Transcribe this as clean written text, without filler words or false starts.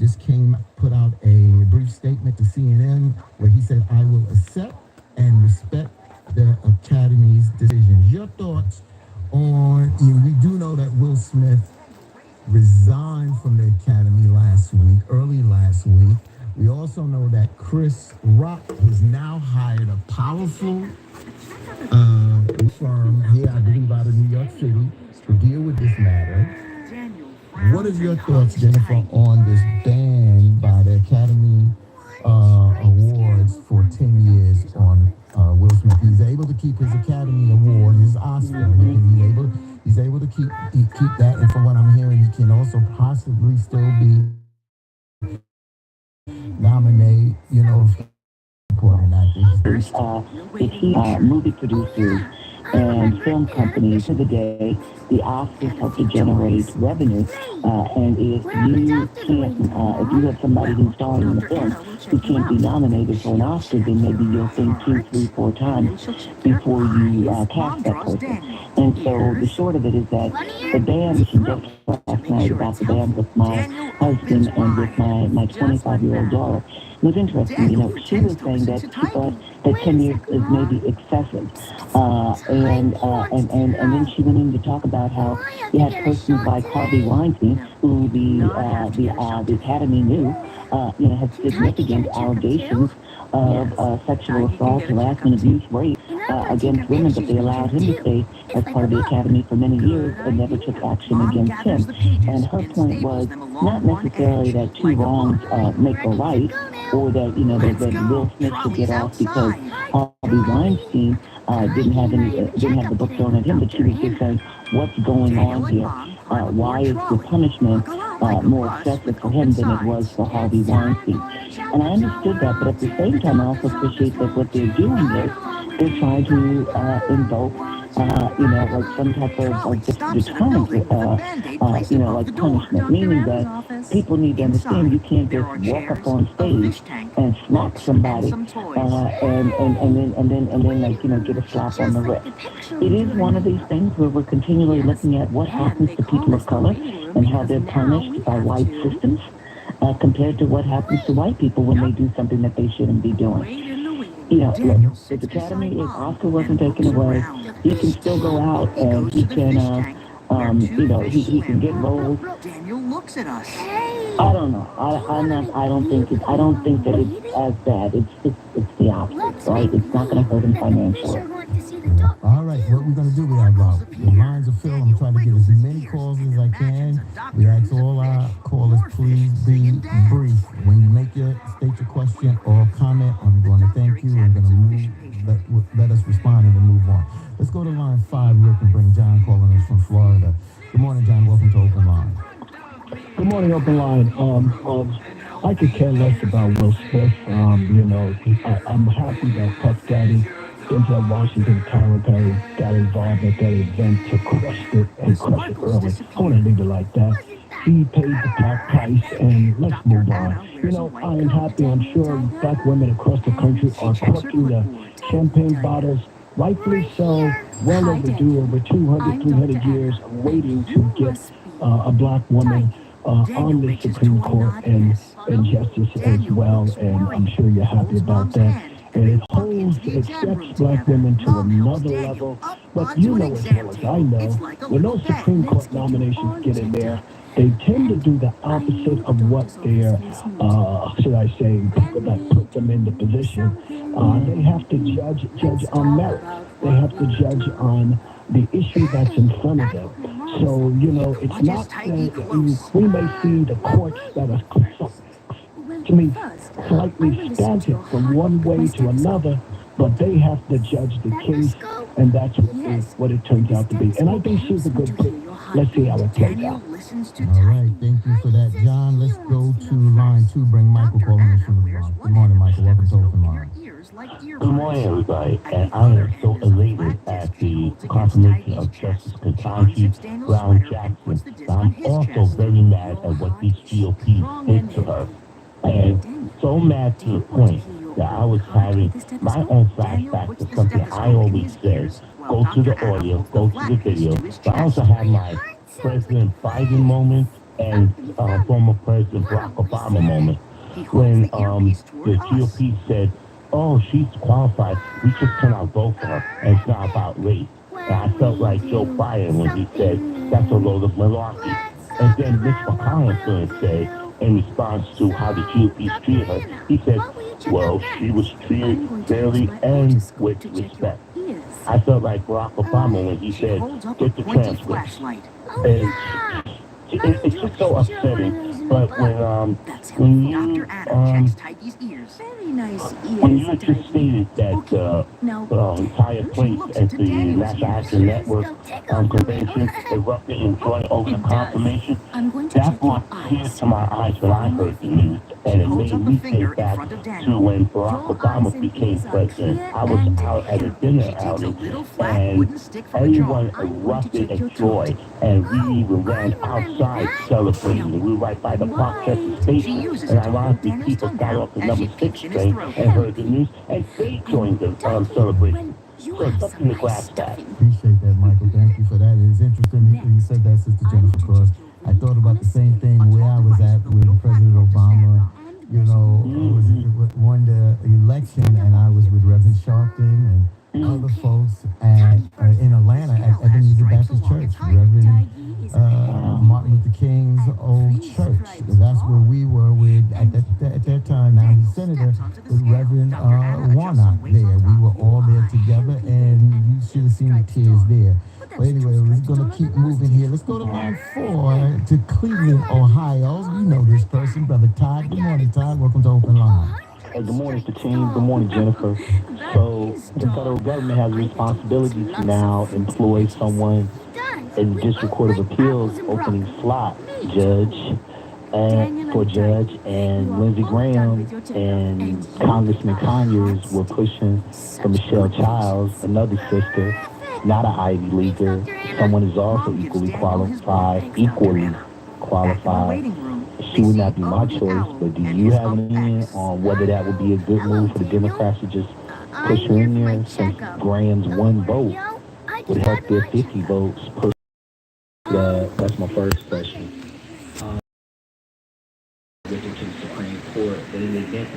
just put out a brief statement to CNN where he said, "I will accept and respect the Academy's decisions." Your thoughts on? We do know that Will Smith resigned from the Academy early last week. We also know that Chris Rock has now hired a powerful firm here, I believe, out of New York City to deal with this matter. What are your thoughts, Jennifer, on this ban by the Academy Awards for 10 years on Will Smith? He's able to keep his Academy Award, his Oscar. He's able to keep that, and from what I'm hearing, he can also possibly still be nominated. Important actors. Movie producers and film companies of the day, the Oscars help to generate revenue. And if you have somebody who's starring in a film who can't be nominated for an Oscar, then maybe you'll think 2, 3, 4 times before you cast that person. And so the short of it is that the band, just last night about the band with my husband and with my 25-year-old daughter, it was interesting. She was saying that she thought that 10 years is maybe excessive. And then she went in to talk about how you had persons like Harvey Weinstein, who the Academy knew, had significant allegations of sexual assault, harassment, abuse, rape against women, but they allowed him to stay as part of the Academy for many years and never took action against him. And her point was not necessarily that two wrongs make a right, or that that Will Smith should get off because Harvey Weinstein didn't have the book thrown at him, but she was just saying, what's going on here? Why is the punishment more excessive for him than it was for Harvey Weinstein? And I understood that, but at the same time, I also appreciate that what they're doing is they're trying to invoke like some type of deterrent, like punishment, meaning that people need to understand you can't just walk up on stage and smack somebody and then get a slap on the wrist. It is one of these things where we're continually looking at what happens to people of color and how they're punished by white systems compared to what happens to white people when they do something that they shouldn't be doing. Look, if the Academy, if Oscar wasn't taken away, he can still go out and he can, he can get roles. Daniel looks at us. I don't know. I don't think that it's as bad. It's the opposite, right? It's not going to hurt him financially. All right, what we're going to do, we have the lines are filled. I'm trying to get as many calls as I can. We ask all our callers, please be brief. When you state your question or comment, I'm going to thank you. I'm going to let us respond and then move on. Let's go to line 5 real quick and bring John calling us from Florida. Good morning, John. Welcome to Open Line. Good morning, Open Line. I could care less about Will Smith. I'm happy that Puff Daddy, Denzel Washington, Tyler Perry got involved at that event to crush it early. I want to leave it like that. He paid the top price, and let's move on. I am happy. I'm sure black women across the country are corking the champagne bottles, rightfully so, well overdue, over 200, 300 years waiting to get a black woman on the Supreme Court and justice as well, and I'm sure you're happy about that. And it steps black women to another level. But you know as well as I know, when those Supreme Court nominations get in there, they tend to do the opposite of what their, should I say, people that put them in the position. They have to judge on merit. They have to judge on the issue that's in front of them. So, it's not that we may see the courts that are, to me, slightly static from one way to another, but they have to judge the case, and that's what it turns out to be. And I think she's a good pick. Let's see how it plays out. All right, thank you for that, John. Let's go to line 2. Bring Michael calling us from the Bronx. Good morning, Michael. Welcome to Open Line. Good morning, everybody, and I am so elated at the confirmation of Justice Ketanji Brown Jackson. But I'm also very mad at what these GOP did to her, and so mad to the point that I was having my own flashback to something I always say: go to the audio, go to the video. But I also have my President Biden moment and former President Barack Obama moment when the GOP said, "Oh, she's qualified. We just cannot vote for her, and it's not about race." And I felt like Joe Biden when he said, "That's a load of malarkey." And then Mitch McConnell is going to say, in response to how the GOP treated her, he said, "Well, she was treated fairly and with respect." I felt like Barack Obama when he said, "Get the transcripts." And it's just so upsetting. But when you when you had just stated that the entire place at the National Action Network convention erupted in joy over the confirmation, that brought tears to my eyes when I heard the news, and it made me think back to when Barack Obama became president. I was out at a dinner outing, and everyone erupted in joy, and we even ran outside celebrating. We were right by the Parkchester station, and ironically, people got off the number 6 train and heard the news, and they joined the celebration. So something to grasp that. Appreciate that, Michael. Thank you for that. It's interesting you said that, Sister Jennifer, because I thought about the same thing where I was at when President Obama, won the election, and I was with Reverend Sharpton and other folks in Atlanta at Ebenezer Baptist Church, Reverend Martin Luther King's old church. That's where we were with at that time. Now he's senator with Reverend Warnock there. We were all there together, and you should have seen the tears there. But anyway, we're going to keep moving here. Let's go to line 4 to Cleveland, Ohio. You know this person, Brother Todd. Good morning, Todd. Welcome to Open Line. Hey, good morning, team. Good morning, Jennifer. So the federal government has a responsibility to now employ someone in the District Court of Appeals opening slot for judge, and Lindsey Graham and Congressman Conyers were pushing for Michelle Childs, another sister, not an Ivy Leaguer, someone who's also equally qualified. She would not be my choice, but do you have an opinion on whether that would be a good move for the Democrats to just push her in there, since Graham's one vote would help their 50 votes push that? That's my first question.